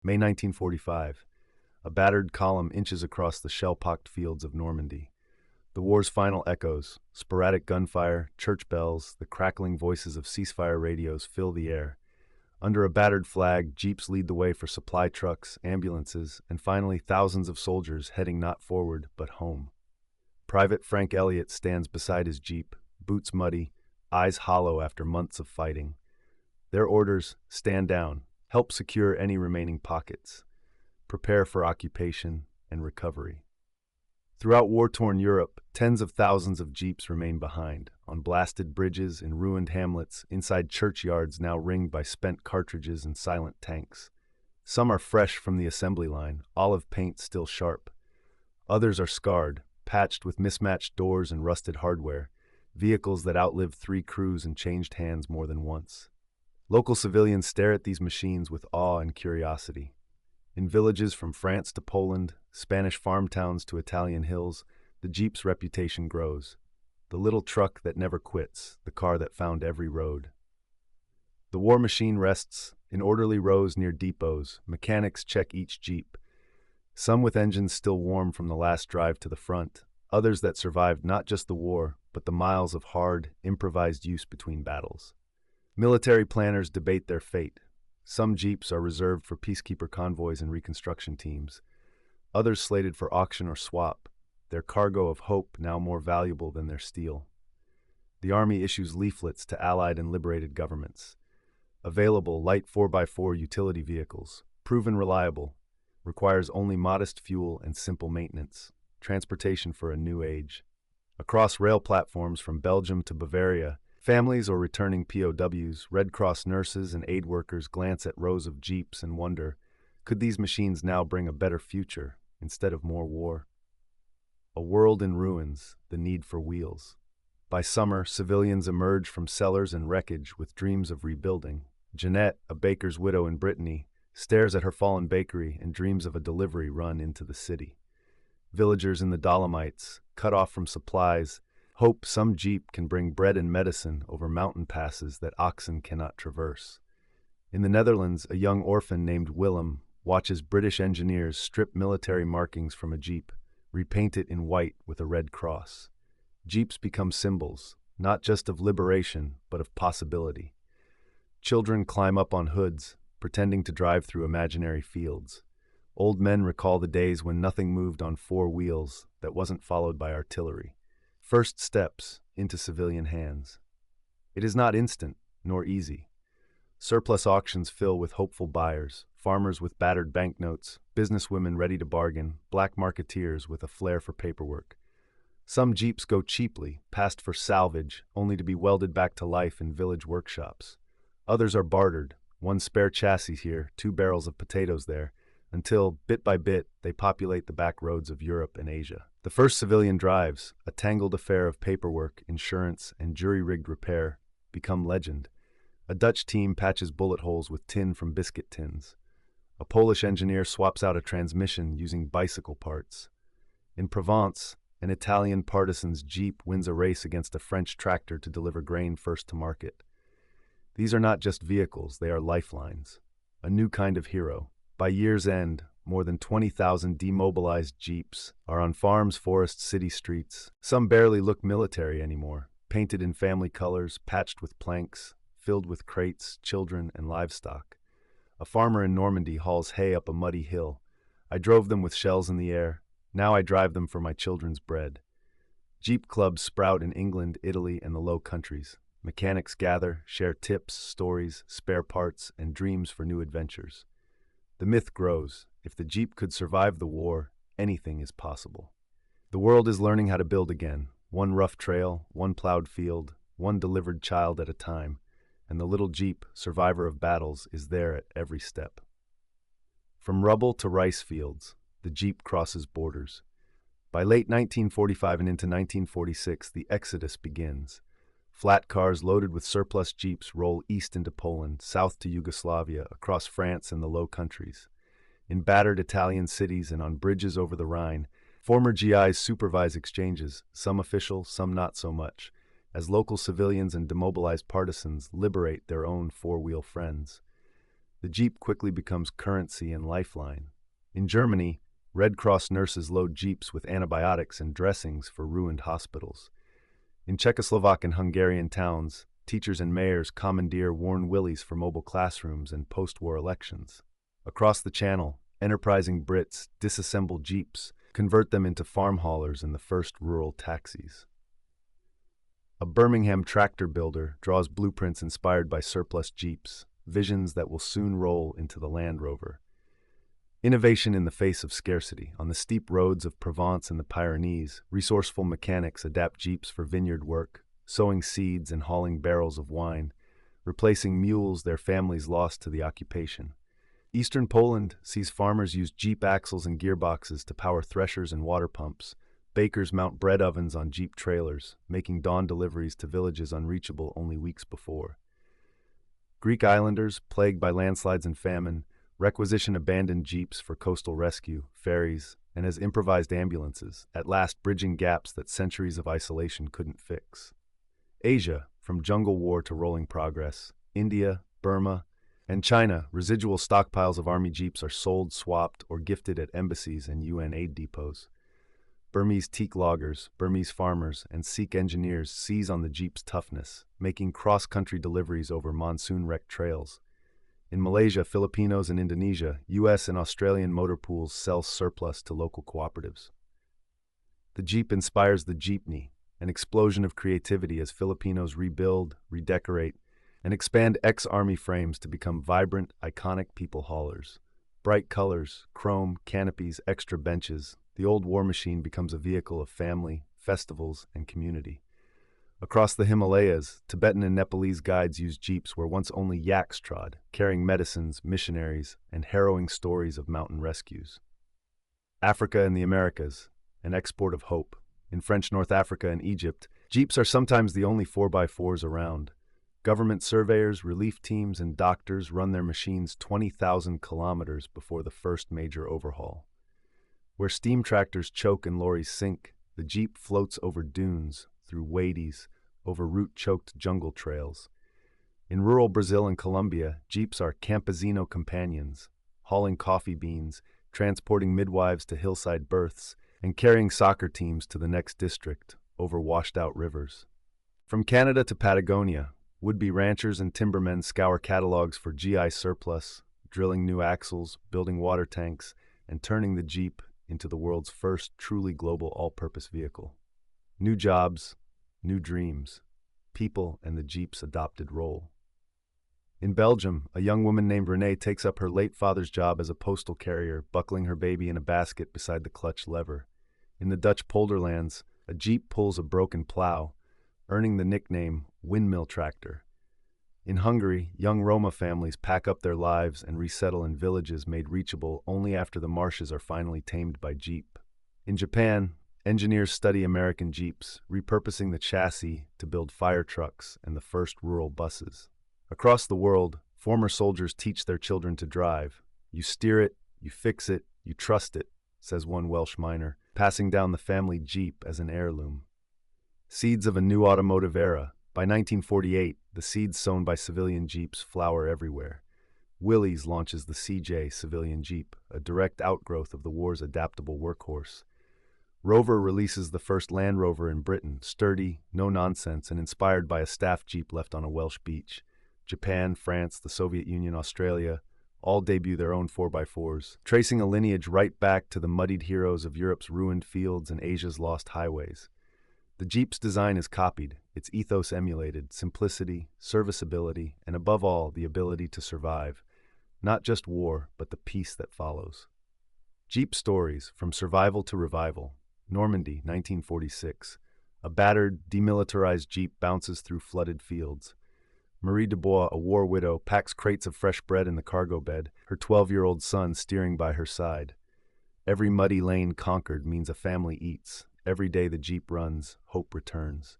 May 1945. A battered column inches across the shell-pocked fields of Normandy. The war's final echoes, sporadic gunfire, church bells, the crackling voices of ceasefire radios fill the air. Under a battered flag, jeeps lead the way for supply trucks, ambulances, and finally thousands of soldiers heading not forward, but home. Private Frank Elliott stands beside his jeep, boots muddy, eyes hollow after months of fighting. Their orders: stand down, help secure any remaining pockets, prepare for occupation and recovery. Throughout war-torn Europe, tens of thousands of jeeps remain behind, on blasted bridges, in ruined hamlets, inside churchyards now ringed by spent cartridges and silent tanks. Some are fresh from the assembly line, olive paint still sharp. Others are scarred, patched with mismatched doors and rusted hardware, vehicles that outlived 3 crews and changed hands more than once. Local civilians stare at these machines with awe and curiosity. In villages from France to Poland, Spanish farm towns to Italian hills, the Jeep's reputation grows. The little truck that never quits, the car that found every road. The war machine rests in orderly rows near depots. Mechanics check each Jeep, some with engines still warm from the last drive to the front, others that survived not just the war, but the miles of hard, improvised use between battles. Military planners debate their fate. Some Jeeps are reserved for peacekeeper convoys and reconstruction teams, others slated for auction or swap, their cargo of hope now more valuable than their steel. The Army issues leaflets to Allied and liberated governments. Available light 4x4 utility vehicles, proven reliable, requires only modest fuel and simple maintenance, transportation for a new age. Across rail platforms from Belgium to Bavaria, families or returning POWs, Red Cross nurses and aid workers glance at rows of Jeeps and wonder, could these machines now bring a better future instead of more war? A world in ruins, the need for wheels. By summer, civilians emerge from cellars and wreckage with dreams of rebuilding. Jeanette, a baker's widow in Brittany, stares at her fallen bakery and dreams of a delivery run into the city. Villagers in the Dolomites, cut off from supplies, hope some Jeep can bring bread and medicine over mountain passes that oxen cannot traverse. In the Netherlands, a young orphan named Willem watches British engineers strip military markings from a Jeep, repaint it in white with a red cross. Jeeps become symbols, not just of liberation, but of possibility. Children climb up on hoods, pretending to drive through imaginary fields. Old men recall the days when nothing moved on 4 wheels that wasn't followed by artillery. First steps into civilian hands. It is not instant, nor easy. Surplus auctions fill with hopeful buyers, farmers with battered banknotes, businesswomen ready to bargain, black marketeers with a flair for paperwork. Some Jeeps go cheaply, passed for salvage, only to be welded back to life in village workshops. Others are bartered, 1 spare chassis here, 2 barrels of potatoes there, until, bit by bit, they populate the back roads of Europe and Asia. The first civilian drives, a tangled affair of paperwork, insurance, and jury-rigged repair, become legend. A Dutch team patches bullet holes with tin from biscuit tins. A Polish engineer swaps out a transmission using bicycle parts. In Provence, an Italian partisan's Jeep wins a race against a French tractor to deliver grain first to market. These are not just vehicles, they are lifelines. A new kind of hero. By year's end, more than 20,000 demobilized Jeeps are on farms, forests, city streets. Some barely look military anymore, painted in family colors, patched with planks, filled with crates, children, and livestock. A farmer in Normandy hauls hay up a muddy hill. I drove them with shells in the air. Now I drive them for my children's bread. Jeep clubs sprout in England, Italy, and the Low Countries. Mechanics gather, share tips, stories, spare parts, and dreams for new adventures. The myth grows. If the Jeep could survive the war, anything is possible. The world is learning how to build again. 1 rough trail, 1 plowed field, 1 delivered child at a time. And the little Jeep, survivor of battles, is there at every step. From rubble to rice fields, the Jeep crosses borders. By late 1945 and into 1946, the exodus begins. Flat cars loaded with surplus Jeeps roll east into Poland, south to Yugoslavia, across France and the Low Countries. In battered Italian cities and on bridges over the Rhine, former GIs supervise exchanges, some official, some not so much, as local civilians and demobilized partisans liberate their own 4-wheel friends. The Jeep quickly becomes currency and lifeline. In Germany, Red Cross nurses load Jeeps with antibiotics and dressings for ruined hospitals. In Czechoslovak and Hungarian towns, teachers and mayors commandeer worn Willys for mobile classrooms and post-war elections. Across the Channel, enterprising Brits disassemble Jeeps, convert them into farm haulers and the first rural taxis. A Birmingham tractor builder draws blueprints inspired by surplus Jeeps, visions that will soon roll into the Land Rover. Innovation in the face of scarcity. On the steep roads of Provence and the Pyrenees, resourceful mechanics adapt Jeeps for vineyard work, sowing seeds and hauling barrels of wine, replacing mules their families lost to the occupation. Eastern Poland sees farmers use Jeep axles and gearboxes to power threshers and water pumps. Bakers mount bread ovens on Jeep trailers, making dawn deliveries to villages unreachable only weeks before. Greek islanders, plagued by landslides and famine, requisition abandoned Jeeps for coastal rescue, ferries, and as improvised ambulances, at last bridging gaps that centuries of isolation couldn't fix. Asia, from jungle war to rolling progress, India, Burma, and China, residual stockpiles of army Jeeps are sold, swapped, or gifted at embassies and UN aid depots. Burmese teak loggers, Burmese farmers, and Sikh engineers seize on the Jeep's toughness, making cross-country deliveries over monsoon-wrecked trails. In Malaysia, Filipinos, and Indonesia, US and Australian motor pools sell surplus to local cooperatives. The Jeep inspires the jeepney, an explosion of creativity as Filipinos rebuild, redecorate, and expand ex-army frames to become vibrant, iconic people haulers. Bright colors, chrome, canopies, extra benches, the old war machine becomes a vehicle of family, festivals, and community. Across the Himalayas, Tibetan and Nepalese guides use Jeeps where once only yaks trod, carrying medicines, missionaries, and harrowing stories of mountain rescues. Africa and the Americas, an export of hope. In French North Africa and Egypt, Jeeps are sometimes the only 4x4s around. Government surveyors, relief teams, and doctors run their machines 20,000 kilometers before the first major overhaul. Where steam tractors choke and lorries sink, the Jeep floats over dunes, through wadis, over root-choked jungle trails. In rural Brazil and Colombia, Jeeps are campesino companions, hauling coffee beans, transporting midwives to hillside births, and carrying soccer teams to the next district, over washed-out rivers. From Canada to Patagonia, would-be ranchers and timbermen scour catalogs for GI surplus, drilling new axles, building water tanks, and turning the Jeep into the world's first truly global all-purpose vehicle. New jobs, new dreams, people and the Jeep's adopted role. In Belgium, a young woman named Renee takes up her late father's job as a postal carrier, buckling her baby in a basket beside the clutch lever. In the Dutch polderlands, a Jeep pulls a broken plow, earning the nickname windmill tractor. In Hungary, young Roma families pack up their lives and resettle in villages made reachable only after the marshes are finally tamed by Jeep. In Japan, engineers study American Jeeps, repurposing the chassis to build fire trucks and the first rural buses. Across the world, former soldiers teach their children to drive. You steer it, you fix it, you trust it, says one Welsh miner, passing down the family Jeep as an heirloom. Seeds of a new automotive era. By 1948, the seeds sown by civilian Jeeps flower everywhere. Willys launches the CJ civilian Jeep, a direct outgrowth of the war's adaptable workhorse. Rover releases the first Land Rover in Britain, sturdy, no-nonsense, and inspired by a staff Jeep left on a Welsh beach. Japan, France, the Soviet Union, Australia, all debut their own 4x4s, tracing a lineage right back to the muddied heroes of Europe's ruined fields and Asia's lost highways. The Jeep's design is copied, its ethos emulated, simplicity, serviceability, and above all, the ability to survive. Not just war, but the peace that follows. Jeep stories, from survival to revival. Normandy, 1946. A battered, demilitarized Jeep bounces through flooded fields. Marie Dubois, a war widow, packs crates of fresh bread in the cargo bed, her 12-year-old son steering by her side. Every muddy lane conquered means a family eats. Every day the Jeep runs, hope returns.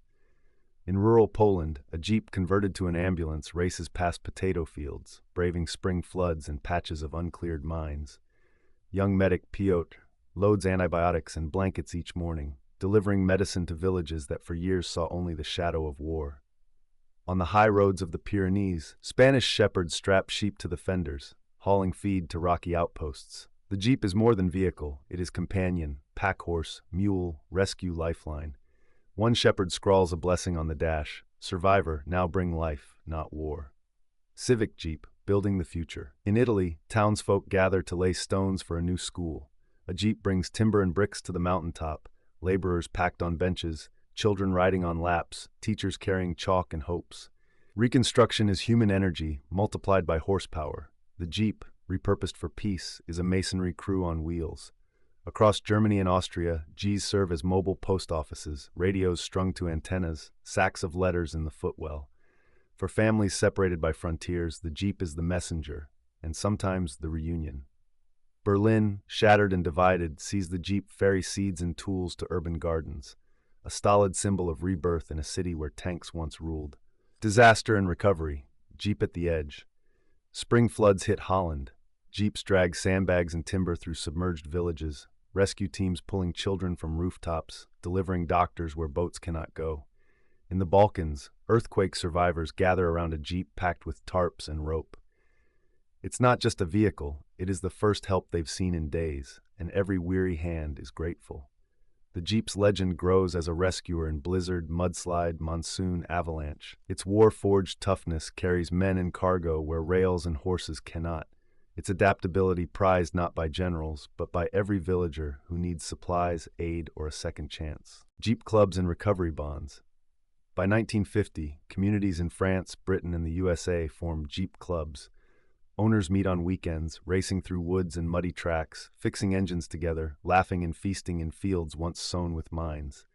In rural Poland, a Jeep converted to an ambulance races past potato fields, braving spring floods and patches of uncleared mines. Young medic Piotr loads antibiotics and blankets each morning, delivering medicine to villages that for years saw only the shadow of war. On the high roads of the Pyrenees, Spanish shepherds strap sheep to the fenders, hauling feed to rocky outposts. The Jeep is more than vehicle, it is companion, pack horse, mule, rescue lifeline. One shepherd scrawls a blessing on the dash, "Survivor, now bring life, not war." Civic Jeep, building the future. In Italy, townsfolk gather to lay stones for a new school. A Jeep brings timber and bricks to the mountaintop, laborers packed on benches, children riding on laps, teachers carrying chalk and hopes. Reconstruction is human energy multiplied by horsepower. The Jeep, repurposed for peace, is a masonry crew on wheels. Across Germany and Austria, Gs serve as mobile post offices, radios strung to antennas, sacks of letters in the footwell. For families separated by frontiers, the Jeep is the messenger, and sometimes the reunion. Berlin, shattered and divided, sees the Jeep ferry seeds and tools to urban gardens, a stolid symbol of rebirth in a city where tanks once ruled. Disaster and recovery, Jeep at the edge. Spring floods hit Holland. Jeeps drag sandbags and timber through submerged villages, rescue teams pulling children from rooftops, delivering doctors where boats cannot go. In the Balkans, earthquake survivors gather around a Jeep packed with tarps and rope. It's not just a vehicle, it is the first help they've seen in days, and every weary hand is grateful. The Jeep's legend grows as a rescuer in blizzard, mudslide, monsoon, avalanche. Its war-forged toughness carries men and cargo where rails and horses cannot. Its adaptability prized not by generals, but by every villager who needs supplies, aid, or a second chance. Jeep clubs and recovery bonds. By 1950, communities in France, Britain, and the USA formed Jeep clubs. Owners meet on weekends, racing through woods and muddy tracks, fixing engines together, laughing and feasting in fields once sown with mines.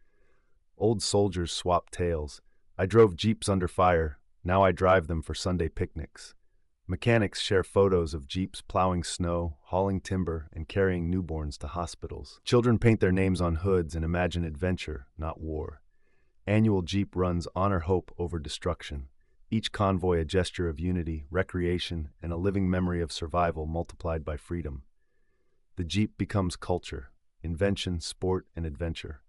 Old soldiers swap tales. I drove Jeeps under fire, now I drive them for Sunday picnics. Mechanics share photos of Jeeps plowing snow, hauling timber, and carrying newborns to hospitals. Children paint their names on hoods and imagine adventure, not war. Annual Jeep runs honor hope over destruction. Each convoy a gesture of unity, recreation, and a living memory of survival multiplied by freedom. The Jeep becomes culture, invention, sport, and adventure.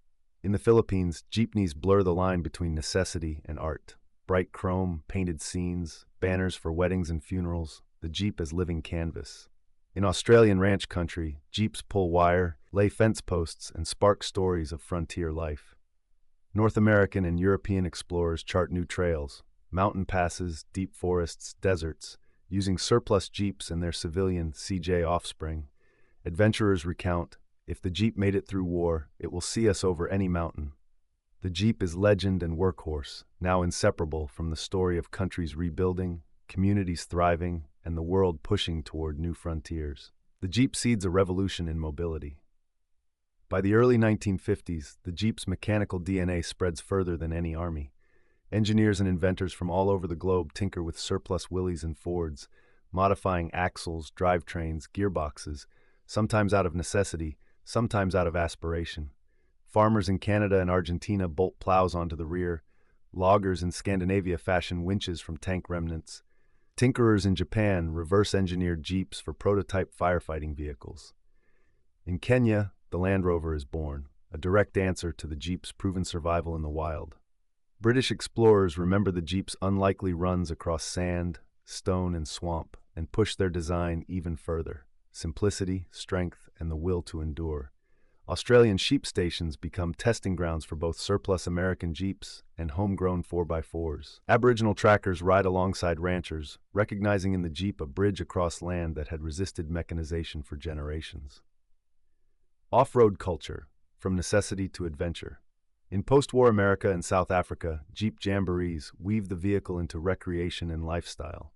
In the Philippines, jeepneys blur the line between necessity and art. Bright chrome, painted scenes, banners for weddings and funerals, the Jeep as living canvas. In Australian ranch country, Jeeps pull wire, lay fence posts, and spark stories of frontier life. North American and European explorers chart new trails, mountain passes, deep forests, deserts, using surplus Jeeps and their civilian CJ offspring. Adventurers recount, if the Jeep made it through war, it will see us over any mountain. The Jeep is legend and workhorse, now inseparable from the story of countries rebuilding, communities thriving, and the world pushing toward new frontiers. The Jeep seeds a revolution in mobility. By the early 1950s, the Jeep's mechanical DNA spreads further than any army. Engineers and inventors from all over the globe tinker with surplus Willys and Fords, modifying axles, drivetrains, gearboxes, sometimes out of necessity, sometimes out of aspiration. Farmers in Canada and Argentina bolt plows onto the rear. Loggers in Scandinavia fashion winches from tank remnants. Tinkerers in Japan reverse-engineered Jeeps for prototype firefighting vehicles. In Kenya, the Land Rover is born, a direct answer to the Jeep's proven survival in the wild. British explorers remember the Jeep's unlikely runs across sand, stone, and swamp, and push their design even further. Simplicity, strength, and the will to endure. Australian sheep stations become testing grounds for both surplus American Jeeps and homegrown 4x4s. Aboriginal trackers ride alongside ranchers, recognizing in the Jeep a bridge across land that had resisted mechanization for generations. Off-road culture, from necessity to adventure. In post-war America and South Africa, Jeep jamborees weave the vehicle into recreation and lifestyle.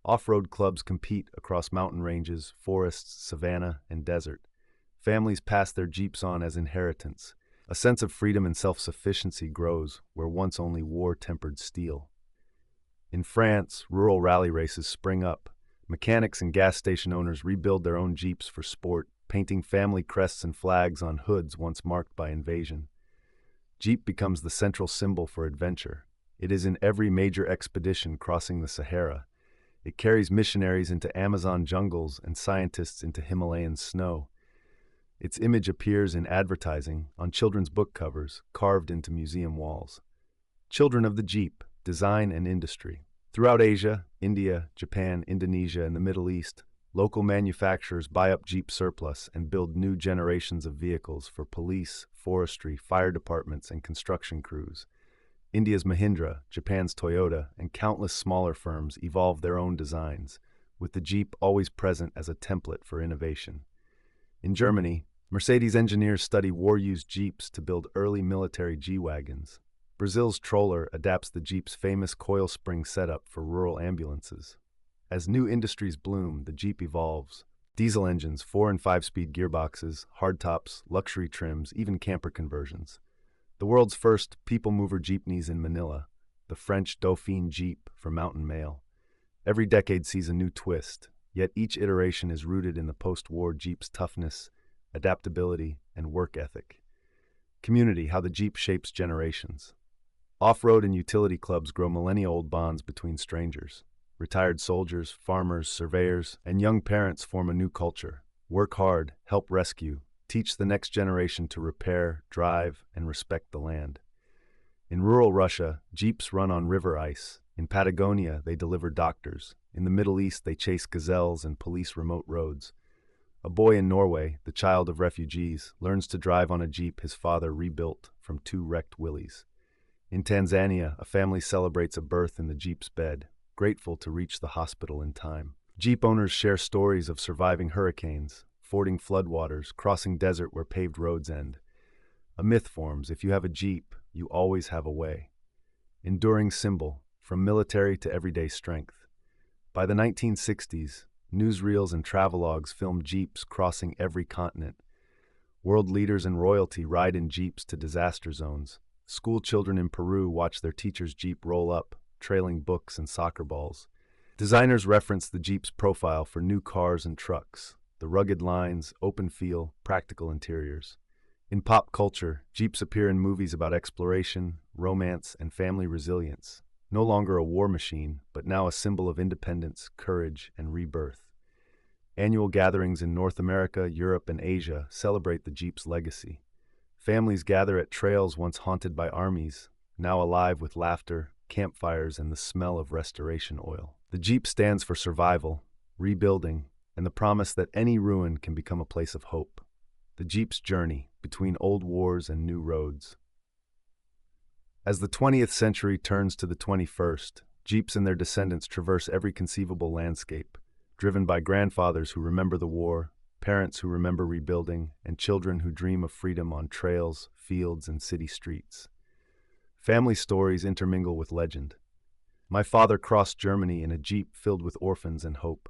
Off-road clubs compete across mountain ranges, forests, savanna, and desert. Families pass their Jeeps on as inheritance. A sense of freedom and self-sufficiency grows where once only war-tempered steel. In France, rural rally races spring up. Mechanics and gas station owners rebuild their own Jeeps for sport, painting family crests and flags on hoods once marked by invasion. Jeep becomes the central symbol for adventure. It is in every major expedition crossing the Sahara. It carries missionaries into Amazon jungles and scientists into Himalayan snow. Its image appears in advertising, on children's book covers, carved into museum walls. Children of the Jeep, design, and industry. Throughout Asia, India, Japan, Indonesia, and the Middle East, local manufacturers buy up Jeep surplus and build new generations of vehicles for police, forestry, fire departments, and construction crews. India's Mahindra, Japan's Toyota, and countless smaller firms evolve their own designs, with the Jeep always present as a template for innovation. In Germany, Mercedes engineers study war-used Jeeps to build early military G-Wagons. Brazil's Troller adapts the Jeep's famous coil spring setup for rural ambulances. As new industries bloom, the Jeep evolves. Diesel engines, 4- and 5-speed gearboxes, hardtops, luxury trims, even camper conversions. The world's first people-mover jeepneys in Manila, the French Dauphine Jeep for mountain mail. Every decade sees a new twist, yet each iteration is rooted in the post-war Jeep's toughness, adaptability, and work ethic. Community, how the Jeep shapes generations. Off-road and utility clubs grow millennia-old bonds between strangers. Retired soldiers, farmers, surveyors, and young parents form a new culture. Work hard, help rescue, teach the next generation to repair, drive, and respect the land. In rural Russia, Jeeps run on river ice. In Patagonia, they deliver doctors. In the Middle East, they chase gazelles and police remote roads. A boy in Norway, the child of refugees, learns to drive on a Jeep his father rebuilt from 2 wrecked Willys. In Tanzania, a family celebrates a birth in the Jeep's bed, grateful to reach the hospital in time. Jeep owners share stories of surviving hurricanes, fording floodwaters, crossing desert where paved roads end. A myth forms: if you have a Jeep, you always have a way. Enduring symbol, from military to everyday strength. By the 1960s, newsreels and travelogues filmed Jeeps crossing every continent. World leaders and royalty ride in Jeeps to disaster zones. School children in Peru watch their teacher's Jeep roll up, trailing books and soccer balls. Designers reference the Jeep's profile for new cars and trucks, the rugged lines, open feel, practical interiors. In pop culture, Jeeps appear in movies about exploration, romance, and family resilience. No longer a war machine, but now a symbol of independence, courage, and rebirth. Annual gatherings in North America, Europe, and Asia celebrate the Jeep's legacy. Families gather at trails once haunted by armies, now alive with laughter, campfires, and the smell of restoration oil. The Jeep stands for survival, rebuilding, and the promise that any ruin can become a place of hope. The Jeep's journey between old wars and new roads. As the 20th century turns to the 21st, Jeeps and their descendants traverse every conceivable landscape, driven by grandfathers who remember the war, parents who remember rebuilding, and children who dream of freedom on trails, fields, and city streets. Family stories intermingle with legend. My father crossed Germany in a Jeep filled with orphans and hope.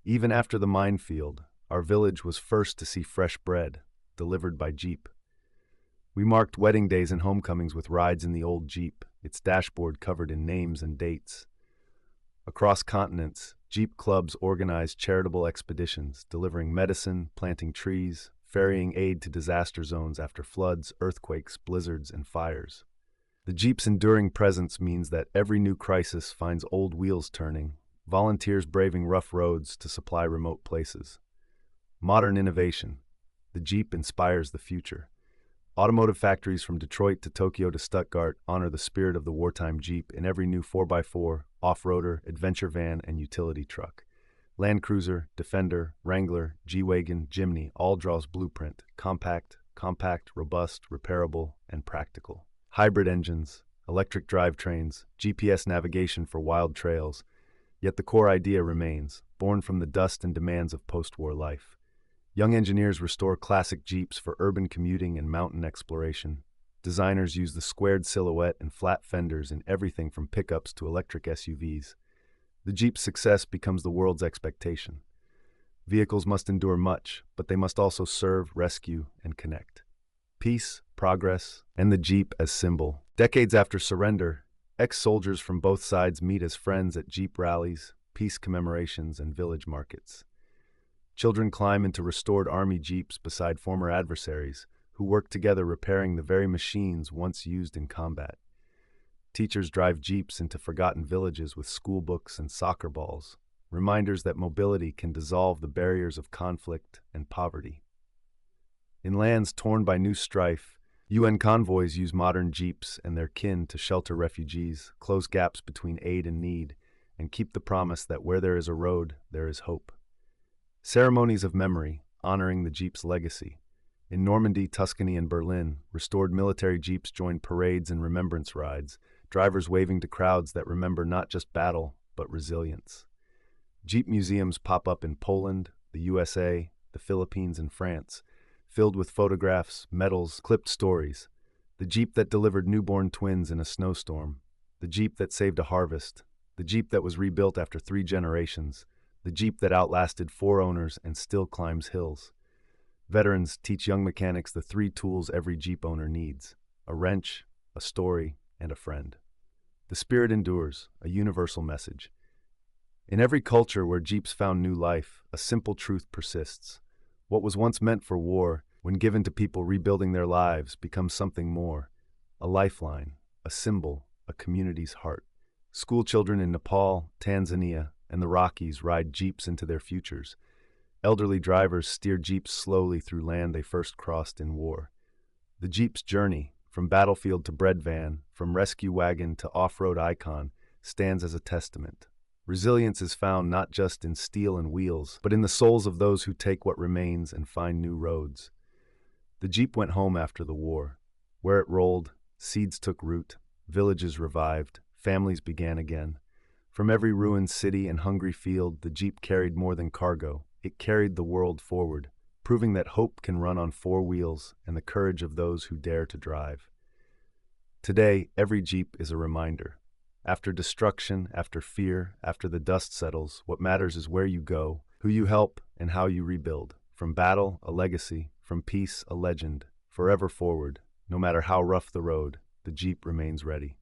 Even after the minefield, our village was first to see fresh bread, delivered by Jeep. We marked wedding days and homecomings with rides in the old Jeep, its dashboard covered in names and dates. Across continents, Jeep clubs organized charitable expeditions, delivering medicine, planting trees, ferrying aid to disaster zones after floods, earthquakes, blizzards, and fires. The Jeep's enduring presence means that every new crisis finds old wheels turning, volunteers braving rough roads to supply remote places. Modern innovation. The Jeep inspires the future. Automotive factories from Detroit to Tokyo to Stuttgart honor the spirit of the wartime Jeep in every new 4x4, off-roader, adventure van, and utility truck. Land Cruiser, Defender, Wrangler, G-Wagon, Jimny all draws blueprint: compact, robust, repairable, and practical. Hybrid engines, electric drivetrains, GPS navigation for wild trails. Yet the core idea remains, born from the dust and demands of post-war life. Young engineers restore classic Jeeps for urban commuting and mountain exploration. Designers use the squared silhouette and flat fenders in everything from pickups to electric SUVs. The Jeep's success becomes the world's expectation. Vehicles must endure much, but they must also serve, rescue, and connect. Peace, progress, and the Jeep as symbol. Decades after surrender, ex-soldiers from both sides meet as friends at Jeep rallies, peace commemorations, and village markets. Children climb into restored Army Jeeps beside former adversaries, who work together repairing the very machines once used in combat. Teachers drive Jeeps into forgotten villages with school books and soccer balls, reminders that mobility can dissolve the barriers of conflict and poverty. In lands torn by new strife, UN convoys use modern jeeps and their kin to shelter refugees, close gaps between aid and need, and keep the promise that where there is a road, there is hope. Ceremonies of memory, honoring the jeep's legacy. In Normandy, Tuscany, and Berlin, restored military jeeps joined parades and remembrance rides, drivers waving to crowds that remember not just battle, but resilience. Jeep museums pop up in Poland, the USA, the Philippines, and France, filled with photographs, medals, clipped stories. The Jeep that delivered newborn twins in a snowstorm, the Jeep that saved a harvest, the Jeep that was rebuilt after 3 generations, the Jeep that outlasted 4 owners and still climbs hills. Veterans teach young mechanics the 3 tools every Jeep owner needs: a wrench, a story, and a friend. The spirit endures, a universal message. In every culture where Jeeps found new life, a simple truth persists. What was once meant for war, when given to people rebuilding their lives, becomes something more: a lifeline, a symbol, a community's heart. School children in Nepal, Tanzania, and the Rockies ride Jeeps into their futures. Elderly drivers steer Jeeps slowly through land they first crossed in war. The Jeep's journey, from battlefield to bread van, from rescue wagon to off-road icon, stands as a testament. Resilience is found not just in steel and wheels, but in the souls of those who take what remains and find new roads. The Jeep went home after the war. Where it rolled, seeds took root, villages revived, families began again. From every ruined city and hungry field, the Jeep carried more than cargo. It carried the world forward, proving that hope can run on 4 wheels and the courage of those who dare to drive. Today, every Jeep is a reminder. After destruction, after fear, after the dust settles, what matters is where you go, who you help, and how you rebuild. From battle, a legacy; from peace, a legend. Forever forward, no matter how rough the road, the Jeep remains ready.